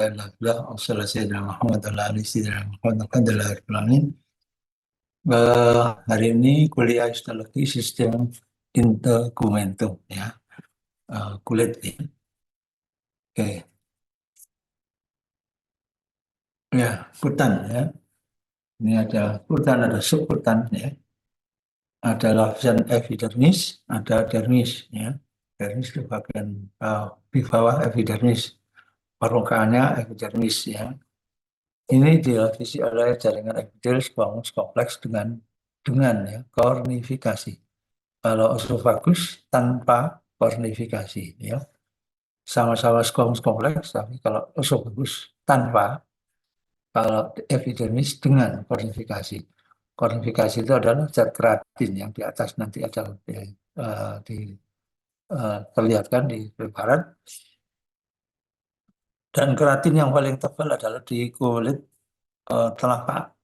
Alhamdulillah, wassalamualaikum warahmatullahi wabarakatuh. Hari ini kuliah histologi sistem integumentum ya, kulit ya. Oke, ya kutan ya. Ini ada kutan, ada subkutan ya. Ada lapisan epidermis, ada dermis ya. Dermis itu bagian di bawah epidermis, permukaannya epidermis ya. Ini dilapisi oleh jaringan epidel squamous kompleks dengan ya, kornifikasi. Kalau esophagus tanpa kornifikasi, ya sama-sama squamous kompleks, tapi kalau esophagus tanpa, kalau epidermis dengan kornifikasi. Kornifikasi itu adalah zat keratin yang di atas nanti ada terlihatkan di preparat. Dan keratin yang paling tebal adalah di kulit telapak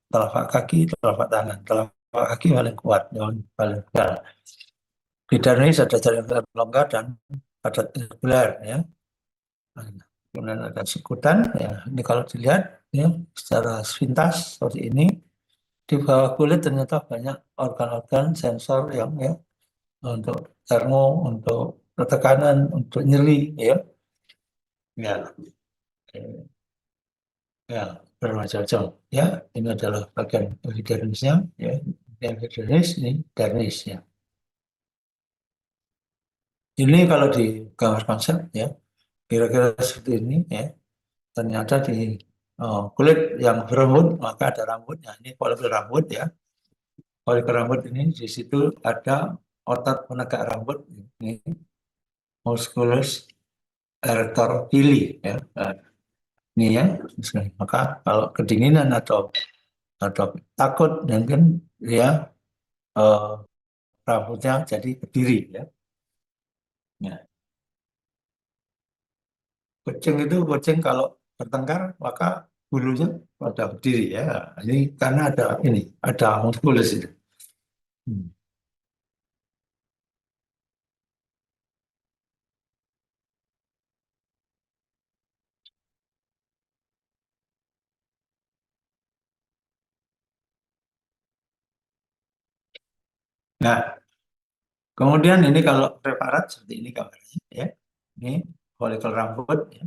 kaki, telapak tangan. Telapak kaki paling kuat, yang paling tebal. Di dermis ada jaringan longgar dan padat irregular ya. Kemudian ada sekutan ya. Ini kalau dilihat ya secara sepintas seperti ini, di bawah kulit ternyata banyak organ-organ sensor yang ya untuk termo, untuk tekanan, untuk nyeri ya. Ya, ya bermacam-macam ya. Ini adalah bagian epidermisnya ya. Epidermis ini dermis ya. Ini kalau di gambar konsep ya, kira-kira seperti ini ya. Ternyata di kulit yang berambut maka ada rambutnya. Ini folikel rambut ya. Folikel rambut ini di situ ada otot penegak rambut ini musculus erector pili ya. Ini ya. Maka kalau kedinginan atau takut mungkin dia eh, rambutnya jadi berdiri ya. Ya. Kucing kalau bertengkar maka bulunya pada berdiri ya. Ini karena ada muskulus itu. Hmm. Nah, kemudian ini kalau preparat seperti ini gambarnya ya. Ini folikel rambut ya.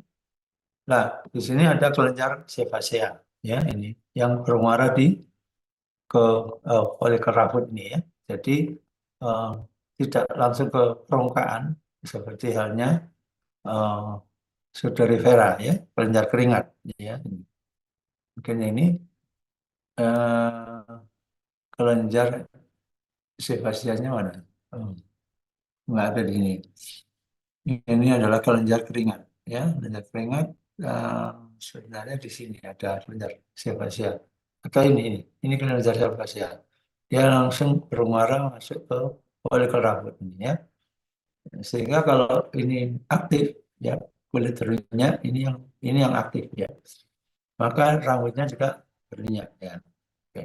Nah, di sini ada kelenjar sebasea ya ini yang bermuara ke folikel rambut ini ya. Jadi eh, tidak langsung ke permukaan seperti halnya eh, sudorifera ya, kelenjar keringat ya. Mungkin ini eh, kelenjar sebasianya mana? Oh, nggak ada di sini. Ini adalah kelenjar keringat, ya, kelenjar keringat. eh, Sebenarnya di sini ada kelenjar sebasia. Atau ini kelenjar sebasia. Dia langsung bermuara masuk ke folikel rambut ini, ya. Sehingga kalau ini aktif, ya, kulit berminyak ini yang aktif, ya. Maka rambutnya juga berminyak, ya. Oke.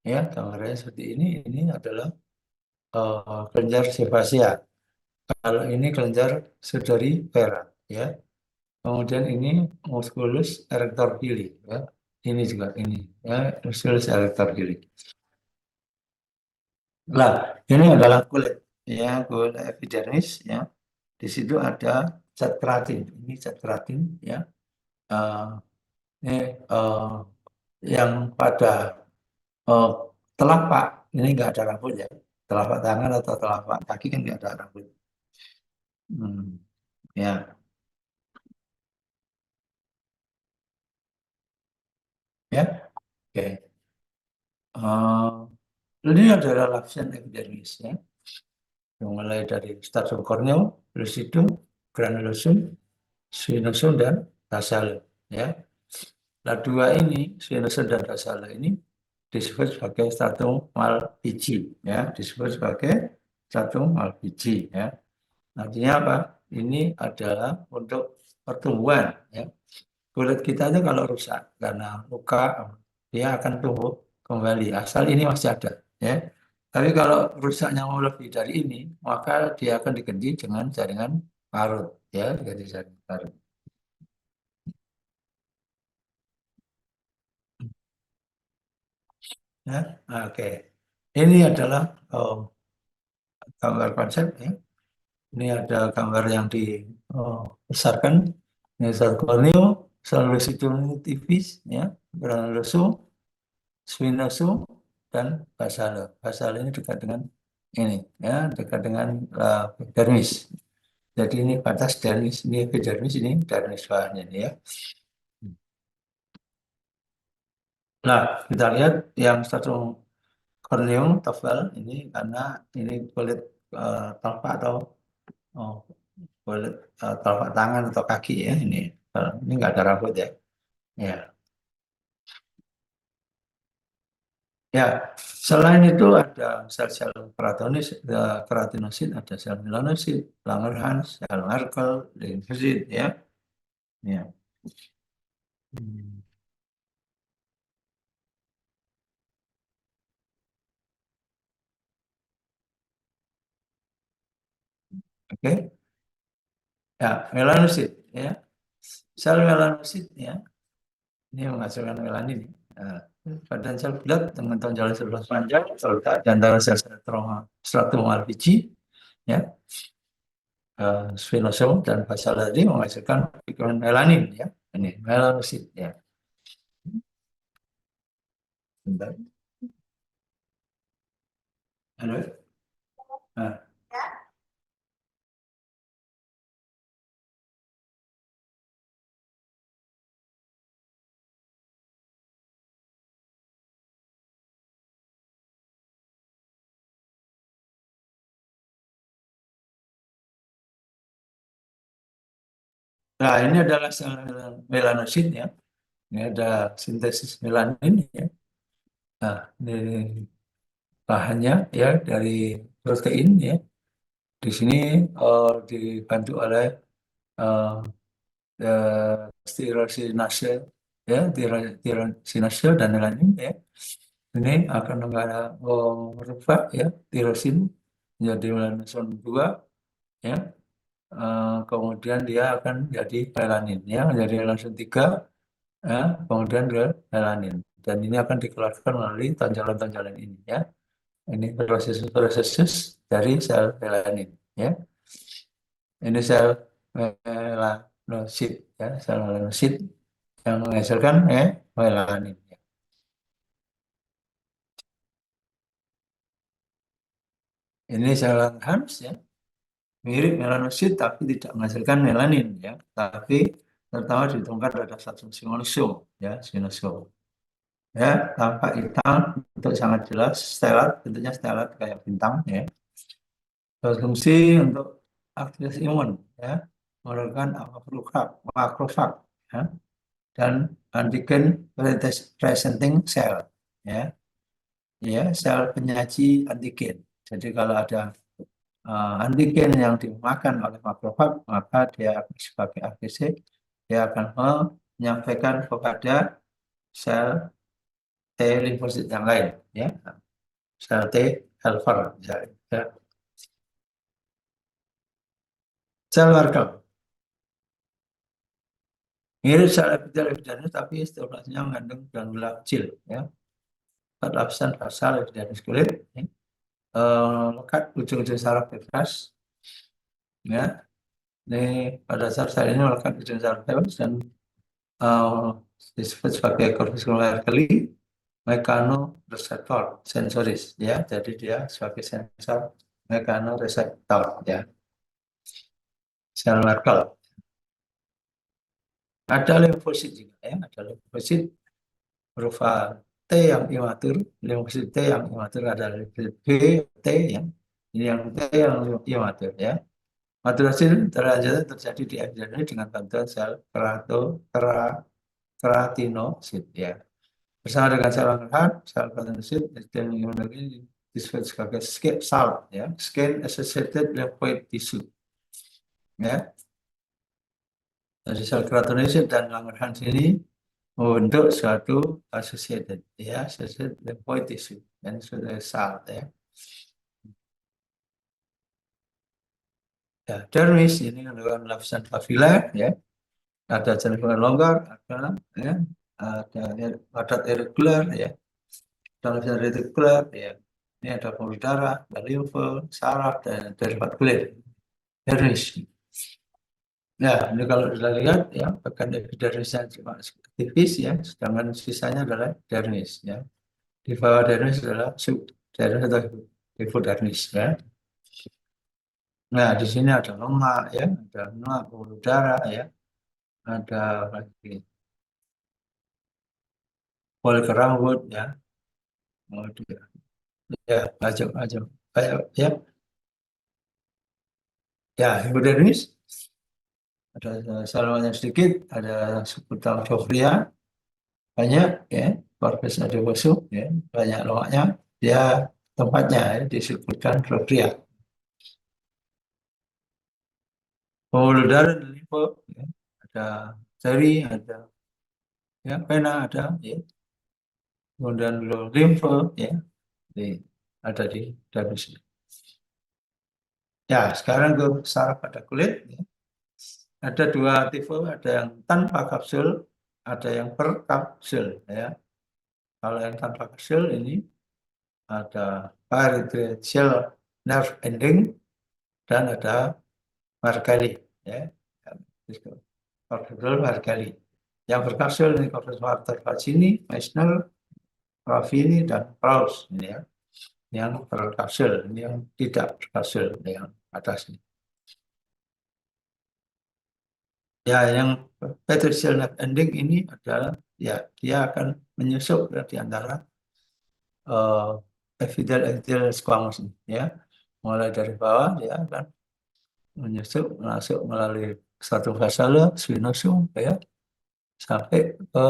Ya, gambarnya seperti ini. Ini adalah kelenjar sebasia. Kalau ini kelenjar sudorifera, ya. Kemudian ini musculus erector pili, ya. Ini juga ini, ya, musculus erector pili. Nah, ini adalah kulit, ya, kulit epidermis, ya. Di situ ada zat keratin. Ini zat keratin, ya. Eh, ini yang pada eh, telapak ini nggak ada rambut ya. Telapak tangan atau telapak kaki kan nggak ada rambut. Hmm, ya, ya, oke. Ini adalah lapisan epidermis ya, yang mulai dari stratum corneum, lucidum, granulosum, spinosum dan basal ya. Nah dua ini, spinosum dan basal ini disebut sebagai stratum malpighi ya, disebut sebagai stratum malpighi ya. Artinya apa? Ini adalah untuk pertumbuhan ya. Kulit kita itu kalau rusak karena luka, dia akan tumbuh kembali asal ini masih ada ya. Tapi kalau rusaknya mau lebih dari ini, maka dia akan diganti dengan jaringan parut ya, diganti jaringan parut. Ya, oke. Ini adalah gambar konsep ya. Ini ada gambar yang dibesarkan. Ini sel korneo, sel tivis, ya, granulosa, spinosa, dan basal. Basal ini dekat dengan ini, ya, dekat dengan dermis. Jadi ini batas dermis, ini epidermis, ini dermis bawahnya ini ya. Nah, kita lihat yang satu korneum tebal ini karena ini kulit telapak atau oh, kulit telapak tangan atau kaki ya ini. Ini nggak ada rambut ya. Ya, ya. Selain itu ada sel-sel keratinosit, ada sel melanosit, Langerhans, sel Merkel, limfosit ya. Ya. Hmm. Oke. Ya, melanosit ya. Sel melanosit ya. Ini menghasilkan melanin. Nah, badan sel bulat dengan tonjolan sebelah panjang terletak di antara sel-sel stratum biji ya, spinosom dan basal tadi menghasilkan pigmen melanin ya. Ini melanosit ya. Bentar. Halo. Nah, nah, ini adalah sel melanosit ya. Ini ada sintesis melanin ya. Nah, ini bahannya ya dari protein ya. Di sini dibantu oleh eh, tirosinase ya, tirosinase dan lain-lain ya. Ini akan merubah ya tirosin menjadi melanoson 2 ya. Kemudian dia akan jadi melanin ya, menjadi melanoson 3 ya, kemudian ke melanin. Dan ini akan dikeluarkan melalui tonjolan-tonjolan ini ya. Ini proses-proses dari sel melanin ya. Ini sel melanosit ya, sel melanosit yang menghasilkan melanin. Ini sel Langerhans ya, mirip melanosit tapi tidak menghasilkan melanin ya, tapi terutama ditemukan pada satu spinosom ya, spinosom ya, tampak hitam, untuk sangat jelas, stelat, bentuknya stelat kayak bintang ya, berfungsi untuk aktivitas imun ya, merupakan makrofag ya, dan antigen presenting cell ya, ya sel penyaji antigen. Jadi kalau ada antigen yang dimakan oleh makrofag, maka dia sebagai AGC, dia akan menyampaikan kepada sel T limfosit yang lain, ya, sel T helper, ya. Sel Merkel mirip sel epitel epidermis, tapi sitoplazmanya mengandung granula kecil, ya. Lapisan basal epidermis kulit, ya. Lekat ujung-ujung saraf bebas, ya. Ini pada saat sel ini melekat ujung saraf bebas dan eh, disebut sebagai corpuscular keli mekanoreseptor sensoris ya, jadi dia sebagai sensor mekanoreseptor ya, sel Merkel. Ada limfosit juga ya, ada limfosit berupa T yang imatur, limfosit T yang imatur ada limfosit B, T ya, ini yang T yang imatur ya. Maturasi terlanjur terjadi di epidermis dengan bantuan sel keratinosit ya. Bersama dengan sel Langerhans, sel keratinosit dan imunologi disebut sebagai SALT ya, skin associated lymphoid tissue ya. Dari sel keratinosit dan Langerhans ini membentuk suatu associated ya, associated lymphoid tissue dan disebut SALT ya. Ya, dermis ini adalah lapisan papiler ya, ada cenderungan longgar, ada ya, ada padat irregular ya. dalam retikuler, ya. Ini ada pembuluh darah, ada limfe, saraf, dan derivat kulit, dermis. Nah, ini kalau kita lihat, ya, bagian epidermisnya cuma tipis, ya, sedangkan sisanya adalah dermis, ya. Di bawah dermis adalah subdermis atau hipodermis, ya. Nah, di sini ada lemak, ya, ada lemak, pembuluh darah, ya, ada lagi folikel rambut, ya, kemudian, ya, aja, kayak, ya, hipodermis, ada salurannya sedikit, ada subkutan banyak, ya, corpus adipose, ya, banyak lemaknya, dia tempatnya, ya, disebutkan trofia. Pembuluh darah dan limfe, ya, ada seri, ada, ya, vena ada, ya, kemudian limfe, ya, ada di darah. Ya, sekarang ke saraf pada kulit, ya. Ada dua tipe, ada yang tanpa kapsul, ada yang berkapsul, ya. Kalau yang tanpa kapsul ini ada parietal nerve ending dan ada Margali, ya, Cortical Margali. Yang berkapsul ini Cortical Margali, Meissner, Raffini, dan Krauss, ini, ya. Yang berkapsul, ini yang tidak berkapsul, yang atas ini. Ya, yang petricial nerve ending ini adalah, ya, dia akan menyusup di antara epithelial squamous, ya, mulai dari bawah dia akan menyusup masuk melalui satu fascia spinosum, ya, sampai ke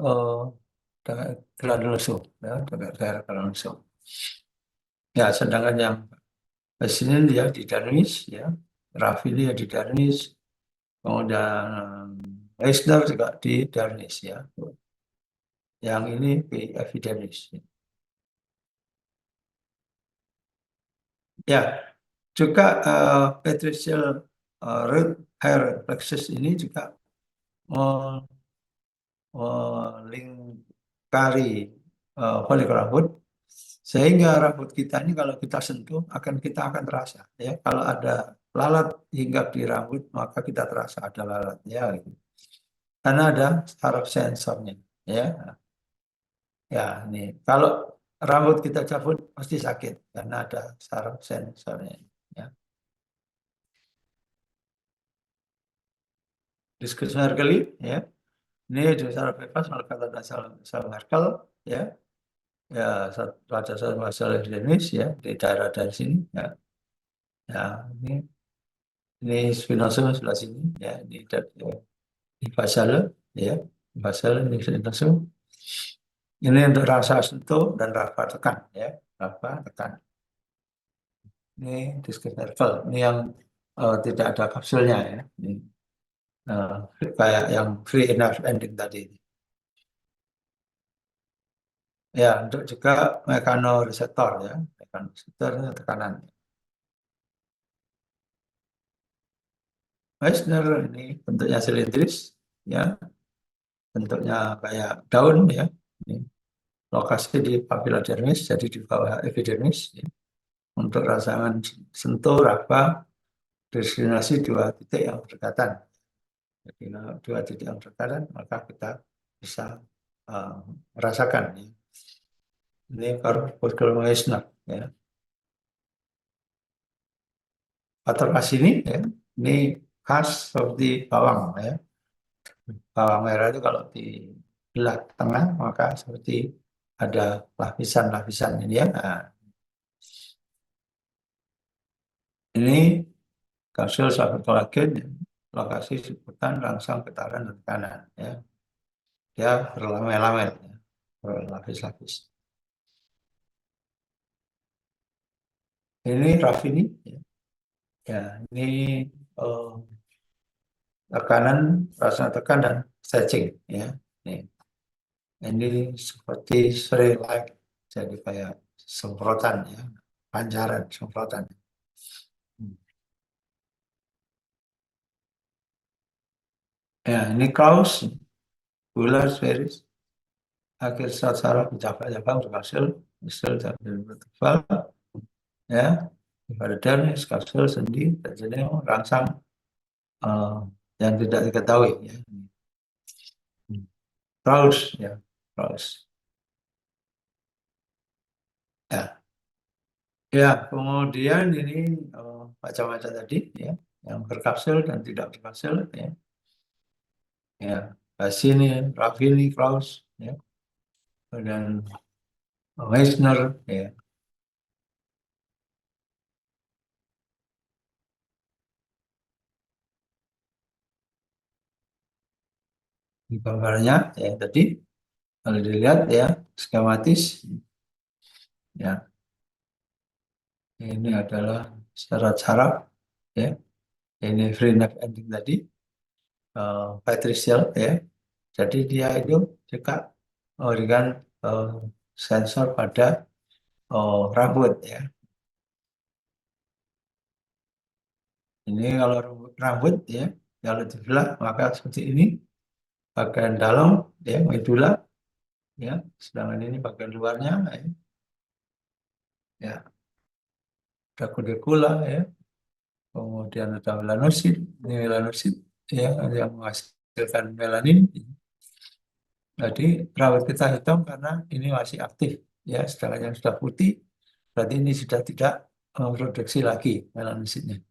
uh, granulosum, ya, daerah granulosum. Ya, sedangkan yang sini dia di dermis, ya, Raffini ya di dermis, kemudian Eisner juga di dermis, ya. Yang ini di epidermis. Ya, juga petricial root hair plexus ini juga melingkari folikel rambut, sehingga rambut kita ini kalau kita sentuh kita akan terasa, ya. Kalau ada lalat hinggap di rambut maka kita terasa ada lalat, ya, gitu. Karena ada saraf sensornya, ya. Ya, ini kalau rambut kita cabut pasti sakit karena ada saraf sensornya, ya. Diskus Merkel, ya. Ini di saraf bebas maka ada saraf Merkel, ya. Ya, pada saat masalah jenis, ya, di daerah dari sini, ya. Ya, ini spinosum sebelah sini, ya, di fasciale, ya, fasciale ini spinosum. Ini untuk rasa sentuh dan raba tekan, ya, raba tekan. Ini diskus nerval, ini yang tidak ada kapsulnya, ya. Ini, eh, kayak yang free nerve ending tadi. Ya, untuk juga mekanoreseptor, ya, mekanoreseptor tekanan. Meissner ini bentuknya silindris, ya, bentuknya kayak daun, ya. Ini lokasi di papila dermis, jadi di bawah epidermis, ya. Untuk rasangan sentuh, raba, destinasi dua titik yang berdekatan. Jadi kalau dua titik yang berdekatan, maka kita bisa uh, merasakan, ya. Ini cortical Meissner, ya. Paternas ini, ya, ini khas seperti bawang, ya. Bawang merah itu kalau di belah tengah maka seperti ada lapisan-lapisan ini, ya. Nah, ini kapsul sulfat kolagen, ya, lokasi sebutan rangsang getaran dan tekanan, ya. Dia berlamel-lamel, ya, berlapis-lapis. Ini Raffini, ya. Ya, ini eh, tekanan, rasa tekan dan stretching, ya. Ini seperti spray like, jadi kayak semprotan, ya, pancaran semprotan. Hmm. Ya, ini kaos, gula, series. akhir saat saraf cabang berhasil sel dan tebal, ya, pada dermis, kapsul, sendi, dan jenis rangsang eh, yang tidak diketahui, ya. Terus, ya, terus, ya, ya, kemudian ini macam-macam tadi, ya, yang berkapsul dan tidak berkapsul, ya, ya, Cassini, Raffini, Krauss, ya, dan Meissner, ya, di gambarnya, ya, tadi kalau dilihat, ya, skematis, ya, ini adalah syarat saraf, ya, ini free nerve ending tadi, patricial, ya, jadi dia itu juga memberikan eh, sensor pada rambut, ya. Ini kalau rambut, ya, kalau dibelah maka seperti ini bagian dalam, ya, medula, ya, sedangkan ini bagian luarnya, ya, ada kulikula, ya, kemudian ada melanosit, ini melanosit, ya, yang menghasilkan melanin. Jadi rambut kita hitam karena ini masih aktif, ya, sedangkan yang sudah putih berarti ini sudah tidak memproduksi lagi melanositnya,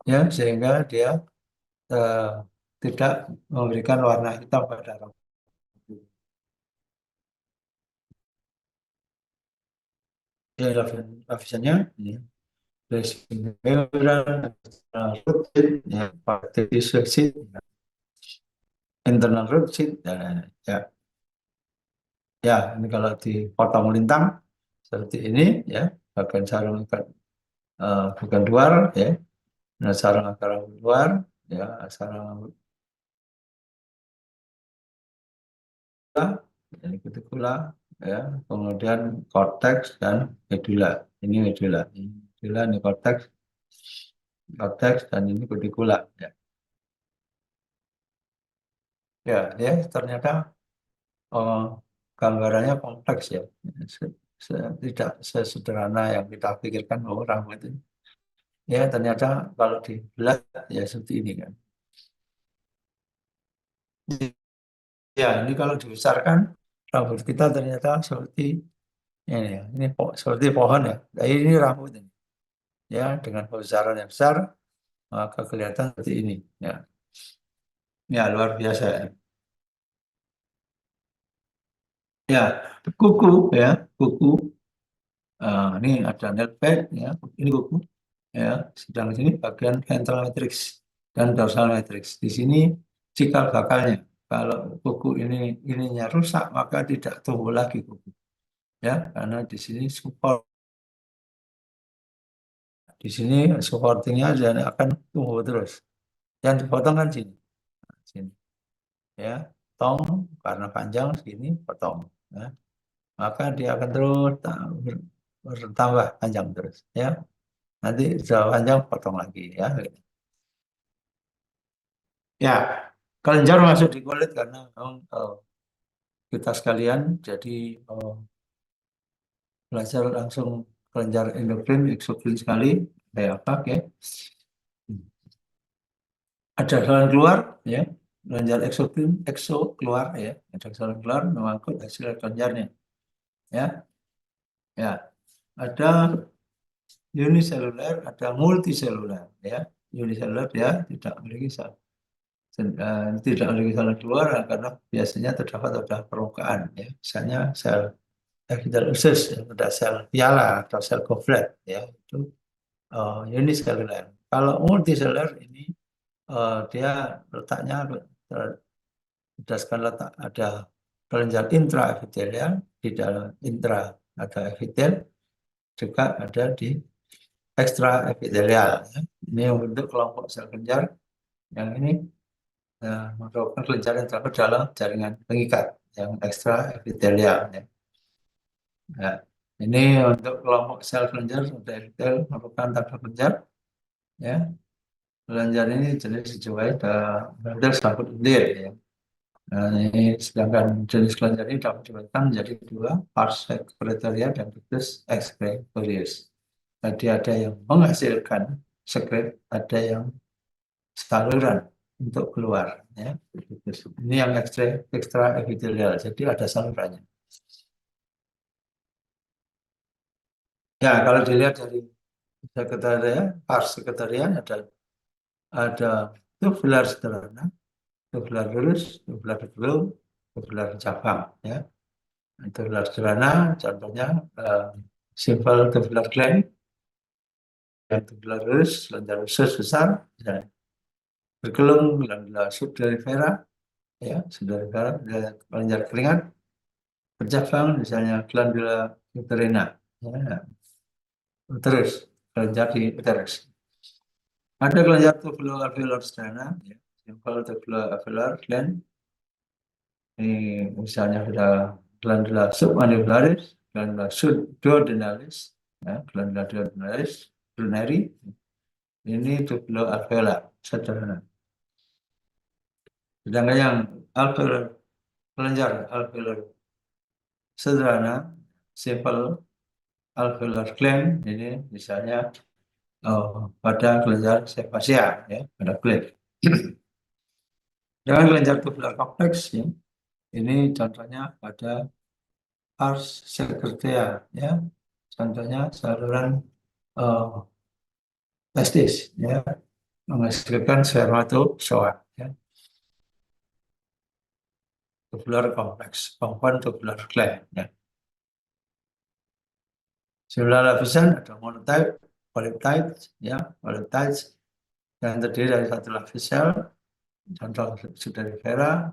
ya, sehingga dia eh, tidak memberikan warna hitam pada rambut. Ya, lapisannya, ya, dressing membrane, root sheet, ya, partai sheet, internal root sheet, ya, ya, ini kalau dipotong melintang seperti ini, ya, bagian sarung bukan luar, ya, nah, sarung akar luar, ya, sarung dan kutikula, ya, kemudian cortex dan medula. Ini medula, ini cortex, dan ini kutikula, ya. Ya, ya, ternyata eh, gambarannya kompleks, ya. Tidak sesederhana yang kita pikirkan bahwa rambut itu. Ya, ternyata kalau dibelah ya seperti ini, kan. Ya, ini kalau dibesarkan rambut kita ternyata seperti ini, ya. Ini seperti pohon, ya. Nah, ini rambut ini. Ya, dengan pembesaran yang besar maka kelihatan seperti ini, ya. Ya, luar biasa, ya. Ya, kuku, ya, kuku. Ini ada nail bed, ya, ini kuku, ya. Sedang di sini bagian ventral matrix dan dorsal matrix. Di sini cikal bakalnya. Kalau kuku ininya rusak maka tidak tumbuh lagi kuku, ya, karena di sini support, supportingnya akan tumbuh terus. Yang dipotong kan sini, ya, tong karena panjang sini potong, ya. Maka dia akan terus bertambah panjang terus, ya. Nanti sudah panjang potong lagi, ya. Ya, kelenjar masuk di kulit karena memang kita sekalian jadi eh, belajar langsung kelenjar endokrin, eksokrin sekali, kayak apa, ya. Ada saluran keluar, ya, kelenjar eksokrin, keluar, ya, ada saluran keluar mengangkut hasil kelenjarnya, ya, ya. Ada uniseluler, ada multiseluler, ya. Uniseluler dia tidak memiliki saluran keluar karena biasanya terdapat pada permukaan, ya. Misalnya sel epitel usus, ya, ada sel piala atau sel goblet, ya, itu uniseluler. Kalau multiseluler ini dia letaknya berdasarkan letak, ada kelenjar intraepitelial, di dalam intra ada epitel, juga ada di ekstraepitelial, ya. Ini yang bentuk kelompok sel kelenjar yang ini merupakan kelenjar yang terdapat dalam jaringan pengikat yang ekstraepitelial, ya. Ya. Ini untuk kelompok sel kelenjar sudah epitel merupakan tabel kelenjar, ya. Kelenjar ini jenis dijumpai pada model selaput lendir, ya. Nah, ini sedangkan jenis kelenjar ini dapat dibedakan menjadi dua, pars secretoria dan ductus excretorius. Jadi ada yang menghasilkan sekret, ada yang saluran untuk keluar. Ya. Ini yang ekstra epitelial, jadi ada salurannya. Ya, kalau dilihat dari sekretaria, pars sekretaria ada tubular sederhana, tubular lurus, tubular belum, tubular cabang. Ya. Tubular sederhana, contohnya simple tubular gland, yang tubular lurus, kelenjar usus besar, ya. Bergelung, glandula subderifera, ya, subderifera, kelenjar keringat, bercabang, misalnya glandula uterina, ya, uterus, kelenjar di uterus. Ada kelenjar tubuloalveolar sederhana, ya, simple tubuloalveolar gland. Ini misalnya ada glandula submandibuloris, glandula duodenalis, ya, glandula duodenalis, bruneri. Ini tubuloalveolar sederhana. Sedangkan yang alveolar, kelenjar alveolar sederhana, simple alveolar gland, ini misalnya pada kelenjar sefasia, ya, pada gland. Dengan kelenjar tubular kompleks, ya, ini contohnya pada pars secretia, ya, contohnya saluran uh, testis, ya, menghasilkan spermatozoa, ya, tubular kompleks, compound tubular gland, ya. Selular lapisan ada monotype, polyptype, ya, polyptype yang terdiri dari satu lapis sel, contoh Sudorifera.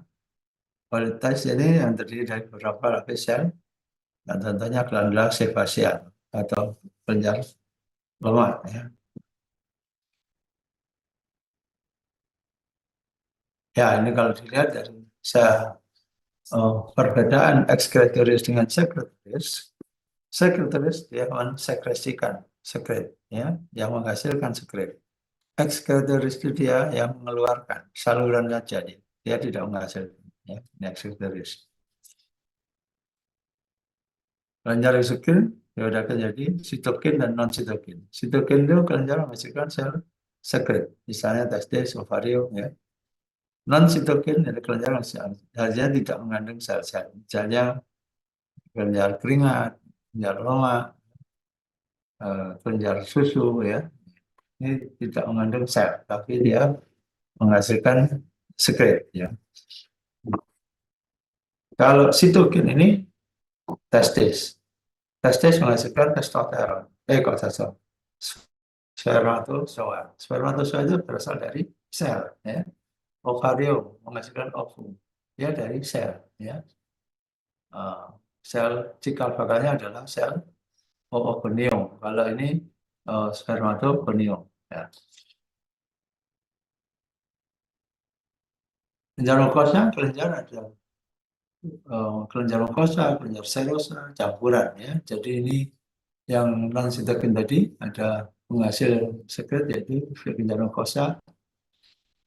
Polyptype ini yang terdiri dari beberapa lapis sel, dan contohnya glandula sebasial atau kelenjar lemak. Ya. Ya, ini kalau dilihat dari perbedaan excretoris dengan secretoris, secretoris dia mensekresikan sekret, ya, yang menghasilkan sekret. Excretoris itu dia yang mengeluarkan saluran saja, dia tidak menghasilkan, ya, ini excretoris. Kelenjar eksogen dibedakan jadi sitokin dan non sitokin. Sitokin itu kelenjar menghasilkan sel sekret, misalnya testis, ovarium, ya. Non sitokin dari kelenjar hasilnya tidak mengandung sel-sel, misalnya kelenjar keringat, kelenjar lemak, kelenjar susu, ya. Ini tidak mengandung sel, tapi dia menghasilkan sekret, ya. Kalau sitokin ini testis, testis menghasilkan testosteron, kok testosteron, spermatozoa. Spermatozoa itu berasal dari sel, ya. Ovarium menghasilkan ovum, ya, dari sel, ya. Uh, Sel cikal bakalnya adalah sel oogonium. Kalau ini spermatogonium, ya. Kelenjar mukosa, kelenjar ada kelenjar mukosa, kelenjar serosa, campuran, ya. Jadi ini yang non sitokin tadi ada penghasil sekret yaitu kelenjar mukosa,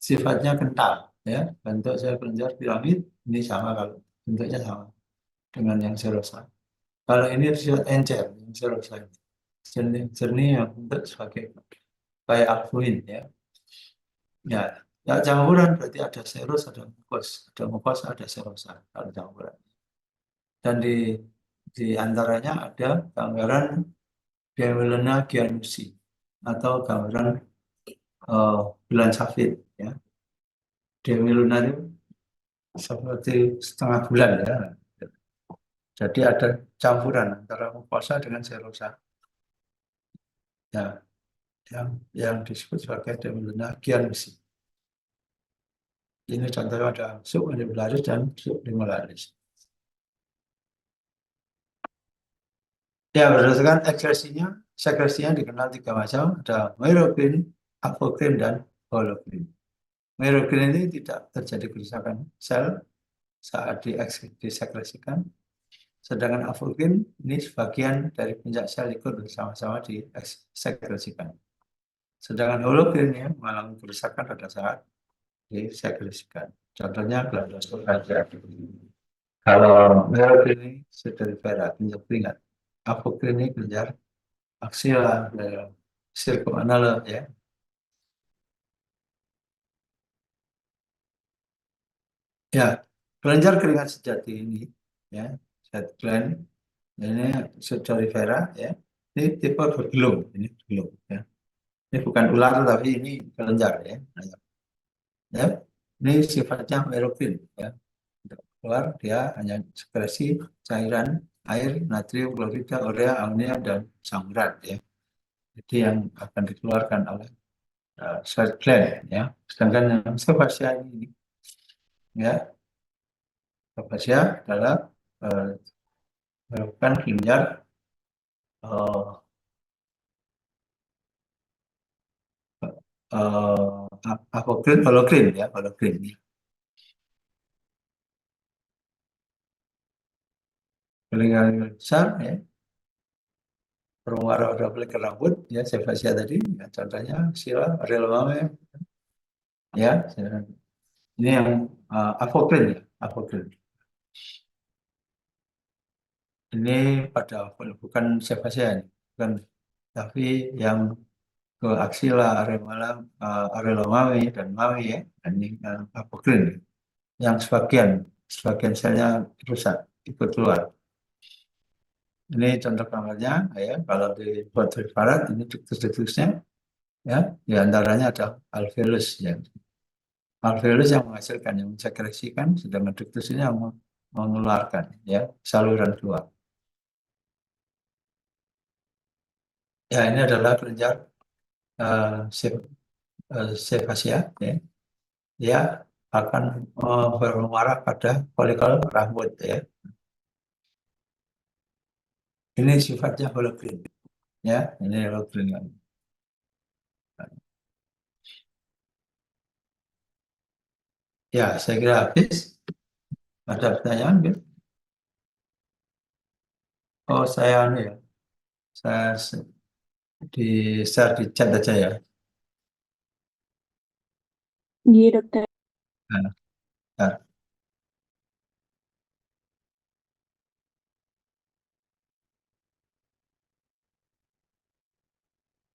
sifatnya kental, ya. Bentuk sel kelenjar piramid ini sama, kalau bentuknya sama dengan yang serosa. Kalau ini sifat encer, yang serosa ini jernih yang bentuk sebagai kayak albumin, ya. Ya, ya, campuran berarti ada serus, ada mukos, ada serosa kalau campuran. Dan di antaranya ada gambaran Dewelena Gianusi atau gambaran bulan safit, ya. Dewelena itu seperti setengah bulan, ya. Jadi ada campuran antara mukosa dengan serosa. Ya, yang disebut sebagai Dewelena Gianusi. Ini contohnya ada submandibuloris dan sublimularis. Ya, berdasarkan ekspresinya, sekresinya dikenal tiga macam, ada merokrin, apokrin, dan holokrin. Merokrin ini tidak terjadi kerusakan sel saat disekresikan, sedangkan apokrin ini sebagian dari puncak sel ikut bersama-sama disekresikan. Sedangkan holokrin ya mengalami kerusakan pada saat disekresikan. Contohnya glioblastoma saja. Kalau neuroklinik sedulivera, kelenjar keringat. Apoklinik kelenjar aksila, sirkumanala ya. Ya, kelenjar keringat sejati ini ya, sejati gland ini sedulivera ya. Ini tipe bergelung, ini bergelung ya. Ini bukan ular tapi ini kelenjar ya. Ya, ini sifatnya merokrin ya. Untuk keluar dia hanya sekresi cairan air, natrium, klorida, urea, amonia dan samurat ya. Jadi yang akan dikeluarkan oleh sel gland ya. Sedangkan yang sebasia ini ya, sebasia adalah uh, merupakan kelenjar uh, apokrin, holokrin ya, holokrin. Kelenjar besar ya, berwarna double ke rambut ya, sebasia tadi ya, contohnya sila, relmame ya. Ini yang apokrin ya, apokrin. Ini pada bukan sebasia ini, bukan, tapi yang ke aksila, aremala, arelomami dan mami ya, ini apokrin. Yang sebagian selnya rusak, ikut keluar. Ini contoh gambarnya ya, kalau di barat barat ini ductus-ductusnya ya, di antaranya ada alveolus ya. Alveolus yang menghasilkan, yang mensekresikan, sedangkan ductus ini yang mengeluarkan ya, saluran keluar. Ya, ini adalah kelenjar sebasia ya. Dia akan bermuara pada folikel rambut ya. Ini sifatnya holokrin ya, ini holokrin. Ya, saya kira habis. Ada pertanyaan, Bill? Oh, saya anu ya, saya di share di chat aja ya. Iya, dokter. Nah, nah.